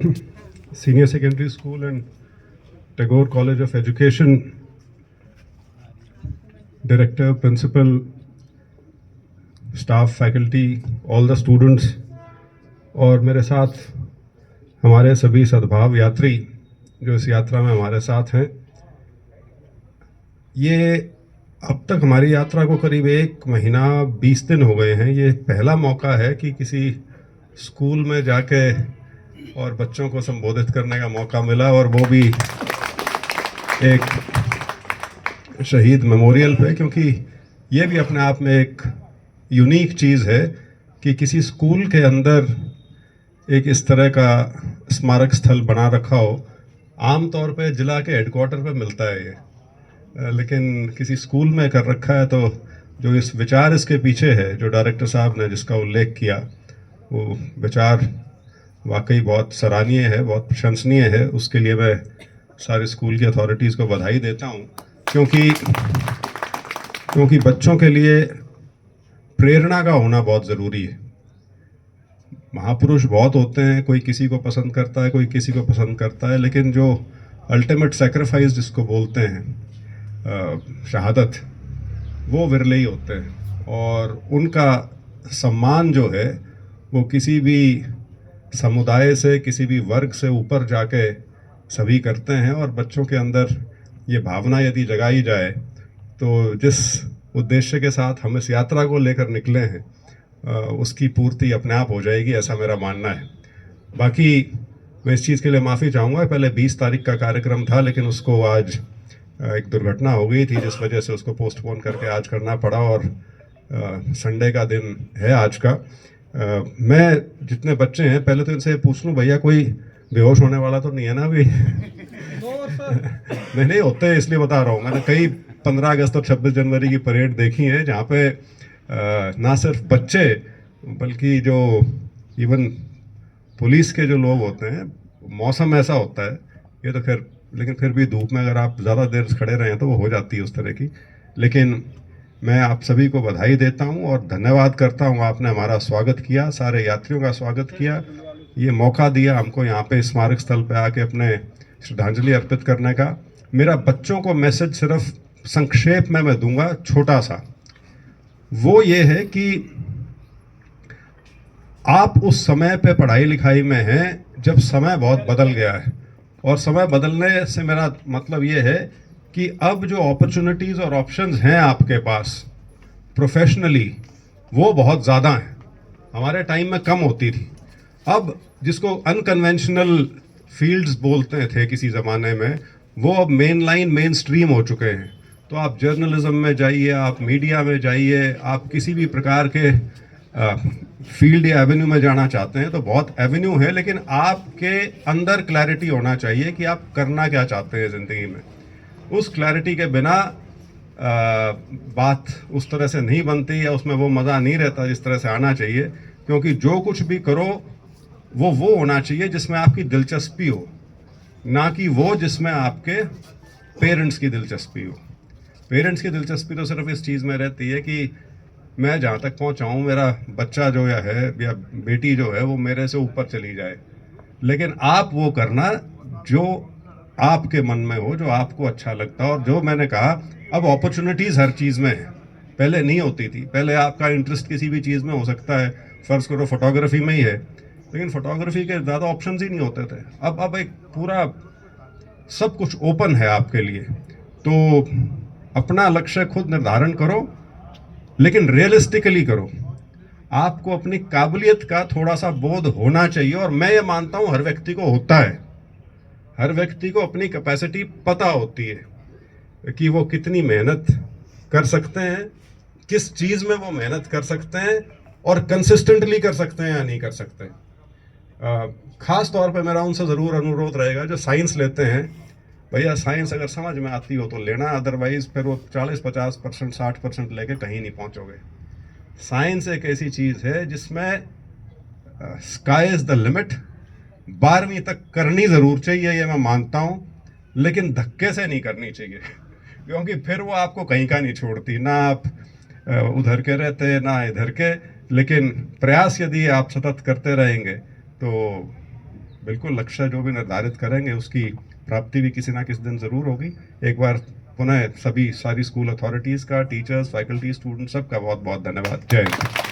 Senior Secondary School and Tagore College of Education Director, Principal, Staff, Faculty, all the students और मेरे साथ हमारे सभी सद्भाव यात्री जो इस यात्रा में हमारे साथ हैं। ये अब तक हमारी यात्रा को करीब 1 महीना 20 दिन हो गए हैं। ये पहला मौका है कि किसी स्कूल में जाके और बच्चों को संबोधित करने का मौका मिला, और वो भी एक शहीद मेमोरियल पे, क्योंकि ये भी अपने आप में एक यूनिक चीज़ है कि किसी स्कूल के अंदर एक इस तरह का स्मारक स्थल बना रखा हो। आम तौर पे जिला के हेडक्वार्टर पे मिलता है ये, लेकिन किसी स्कूल में कर रखा है। तो जो इस विचार इसके पीछे है, जो डायरेक्टर साहब ने जिसका उल्लेख किया, वो विचार वाकई बहुत सराहनीय है, बहुत प्रशंसनीय है। उसके लिए मैं सारे स्कूल की अथॉरिटीज़ को बधाई देता हूँ, क्योंकि बच्चों के लिए प्रेरणा का होना बहुत ज़रूरी है। महापुरुष बहुत होते हैं, कोई किसी को पसंद करता है, कोई किसी को पसंद करता है, लेकिन जो अल्टीमेट सेक्रीफाइस जिसको बोलते हैं, शहादत, वो विरले ही होते हैं। और उनका सम्मान जो है वो किसी भी समुदाय से, किसी भी वर्ग से ऊपर जाके सभी करते हैं। और बच्चों के अंदर ये भावना यदि जगाई जाए तो जिस उद्देश्य के साथ हम इस यात्रा को लेकर निकले हैं, उसकी पूर्ति अपने आप हो जाएगी, ऐसा मेरा मानना है। बाकी मैं इस चीज़ के लिए माफ़ी चाहूँगा। पहले 20 तारीख का कार्यक्रम था, लेकिन उसको आज एक दुर्घटना हो गई थी, जिस वजह से उसको पोस्टपोन करके आज करना पड़ा। और संडे का दिन है आज का। मैं जितने बच्चे हैं, पहले तो इनसे पूछ लूँ, भैया कोई बेहोश होने वाला तो नहीं है ना अभी? नहीं होते, इसलिए बता रहा हूँ। मैंने कई 15 अगस्त और 26 जनवरी की परेड देखी है, जहाँ पे ना सिर्फ बच्चे बल्कि जो इवन पुलिस के जो लोग होते हैं, मौसम ऐसा होता है ये तो खैर, लेकिन फिर भी धूप में अगर आप ज़्यादा देर खड़े रहें तो वो हो जाती है उस तरह की। लेकिन मैं आप सभी को बधाई देता हूं और धन्यवाद करता हूं, आपने हमारा स्वागत किया, सारे यात्रियों का स्वागत किया, ये मौका दिया हमको यहाँ पे स्मारक स्थल पे आके अपने श्रद्धांजलि अर्पित करने का। मेरा बच्चों को मैसेज सिर्फ संक्षेप में मैं दूंगा, छोटा सा, वो ये है कि आप उस समय पे पढ़ाई लिखाई में हैं जब समय बहुत बदल गया है। और समय बदलने से मेरा मतलब ये है कि अब जो अपॉर्चुनिटीज़ और ऑप्शंस हैं आपके पास प्रोफेशनली, वो बहुत ज़्यादा हैं। हमारे टाइम में कम होती थी। अब जिसको अनकन्वेंशनल फील्ड्स बोलते थे किसी ज़माने में, वो अब मेन लाइन, मेन स्ट्रीम हो चुके हैं। तो आप जर्नलिज्म में जाइए, आप मीडिया में जाइए, आप किसी भी प्रकार के फील्ड या एवेन्यू में जाना चाहते हैं तो बहुत एवेन्यू है, लेकिन आपके अंदर क्लैरिटी होना चाहिए कि आप करना क्या चाहते हैं ज़िंदगी में। उस क्लैरिटी के बिना बात उस तरह से नहीं बनती, या उसमें वो मज़ा नहीं रहता जिस तरह से आना चाहिए। क्योंकि जो कुछ भी करो वो होना चाहिए जिसमें आपकी दिलचस्पी हो, ना कि वो जिसमें आपके पेरेंट्स की दिलचस्पी हो। पेरेंट्स की दिलचस्पी तो सिर्फ इस चीज़ में रहती है कि मैं जहाँ तक पहुँचा हूँ, मेरा बच्चा जो है या बेटी जो है वो मेरे से ऊपर चली जाए। लेकिन आप वो करना जो आपके मन में हो, जो आपको अच्छा लगता है। और जो मैंने कहा, अब अपॉर्चुनिटीज़ हर चीज़ में है, पहले नहीं होती थी। पहले आपका इंटरेस्ट किसी भी चीज़ में हो सकता है, फ़र्ज़ करो फोटोग्राफी में ही है, लेकिन फोटोग्राफी के ज़्यादा ऑप्शंस ही नहीं होते थे। अब एक पूरा सब कुछ ओपन है आपके लिए। तो अपना लक्ष्य खुद निर्धारण करो, लेकिन रियलिस्टिकली करो। आपको अपनी काबिलियत का थोड़ा सा बोध होना चाहिए, और मैं ये मानता हूँ हर व्यक्ति को होता है। हर व्यक्ति को अपनी कैपेसिटी पता होती है कि वो कितनी मेहनत कर सकते हैं, किस चीज़ में वो मेहनत कर सकते हैं, और कंसिस्टेंटली कर सकते हैं या नहीं कर सकते हैं। ख़ास तौर पे मेरा उनसे ज़रूर अनुरोध रहेगा जो साइंस लेते हैं, भैया साइंस अगर समझ में आती हो तो लेना, अदरवाइज़ फिर वो 40-50%, 60% लेके कहीं नहीं पहुंचोगे। साइंस एक ऐसी चीज़ है जिसमें स्काई इज़ द लिमिट। 12वीं तक करनी ज़रूर चाहिए, ये मैं मानता हूँ, लेकिन धक्के से नहीं करनी चाहिए, क्योंकि फिर वो आपको कहीं का नहीं छोड़ती। ना आप उधर के रहते, ना इधर के। लेकिन प्रयास यदि आप सतत करते रहेंगे तो बिल्कुल लक्ष्य जो भी निर्धारित करेंगे उसकी प्राप्ति भी किसी ना किसी दिन ज़रूर होगी। एक बार पुनः सारी स्कूल अथॉरिटीज़ का, टीचर्स, फैकल्टी, स्टूडेंट सबका बहुत बहुत धन्यवाद। जय हिंद।